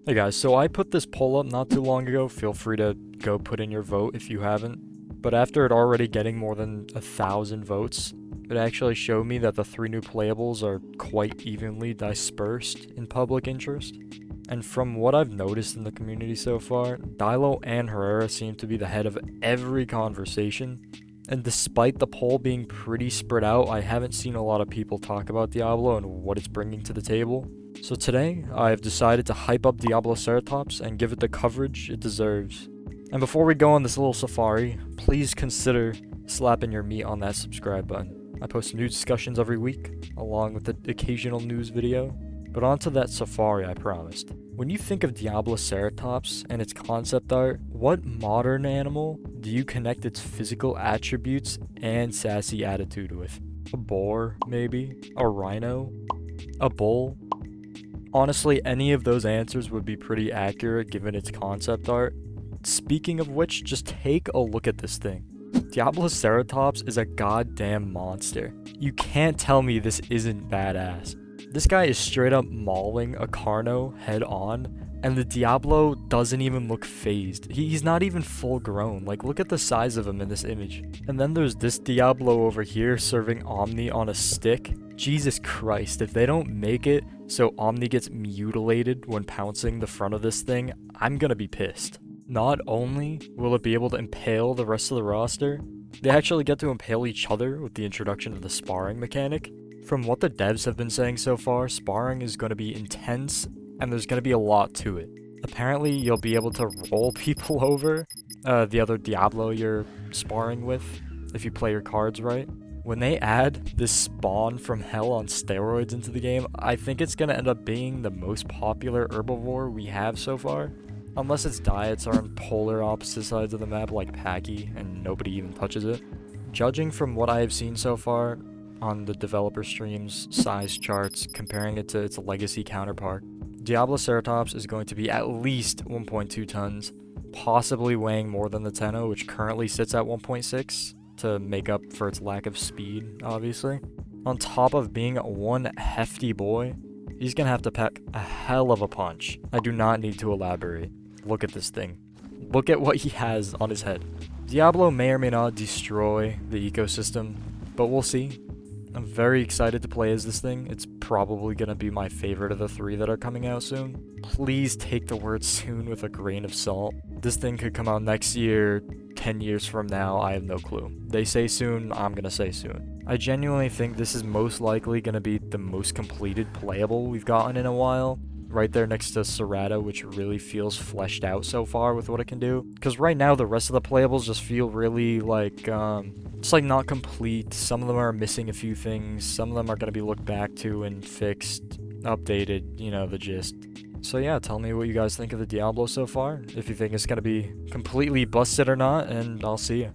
Hey guys, so I put this poll up not too long ago. Feel free to go put in your vote if you haven't. But after it already getting more than 1,000 votes, it actually showed me that the 3 new playables are quite evenly dispersed in public interest. And from what I've noticed in the community so far, Dilo and Herrera seem to be the head of every conversation. And despite the poll being pretty spread out, I haven't seen a lot of people talk about Diablo and what it's bringing to the table. So today, I've decided to hype up Diablo Ceratops and give it the coverage it deserves. And before we go on this little safari, please consider slapping your meat on that subscribe button. I post new discussions every week, along with the occasional news video. But onto that safari I promised. When you think of Diablo Ceratops and its concept art, what modern animal do you connect its physical attributes and sassy attitude with? A boar, maybe? A rhino? A bull? Honestly, any of those answers would be pretty accurate given its concept art. Speaking of which, just take a look at this thing. Diablo Ceratops is a goddamn monster. You can't tell me this isn't badass. This guy is straight up mauling a Carno head on, and the Diablo doesn't even look phased. He's not even full grown. Like, look at the size of him in this image. And then there's this Diablo over here serving Omni on a stick. Jesus Christ, if they don't make it so Omni gets mutilated when pouncing the front of this thing, I'm gonna be pissed. Not only will it be able to impale the rest of the roster, they actually get to impale each other with the introduction of the sparring mechanic. From what the devs have been saying so far, sparring is going to be intense, and there's going to be a lot to it. Apparently, you'll be able to roll people over, the other Diablo you're sparring with, if you play your cards right. When they add this spawn from hell on steroids into the game, I think it's going to end up being the most popular herbivore we have so far. Unless its diets are on polar opposite sides of the map like Packy, and nobody even touches it. Judging from what I have seen so far, on the developer streams, size charts, comparing it to its legacy counterpart, Diablo Ceratops is going to be at least 1.2 tons, possibly weighing more than the Tenno, which currently sits at 1.6, to make up for its lack of speed, obviously. On top of being one hefty boy, he's gonna have to pack a hell of a punch. I do not need to elaborate. Look at this thing. Look at what he has on his head. Diablo may or may not destroy the ecosystem, but we'll see. I'm very excited to play as this thing. It's probably going to be my favorite of the 3 that are coming out soon. Please take the word soon with a grain of salt. This thing could come out next year, 10 years from now, I have no clue. They say soon, I'm going to say soon. I genuinely think this is most likely going to be the most completed playable we've gotten in a while. Right there next to Serrata, which really feels fleshed out so far with what it can do. Because right now, the rest of the playables just feel really like, just like not complete. Some of them are missing a few things. Some of them are going to be looked back to and fixed, updated, you know, the gist. So yeah, tell me what you guys think of the Diablo so far. If you think it's going to be completely busted or not, and I'll see you.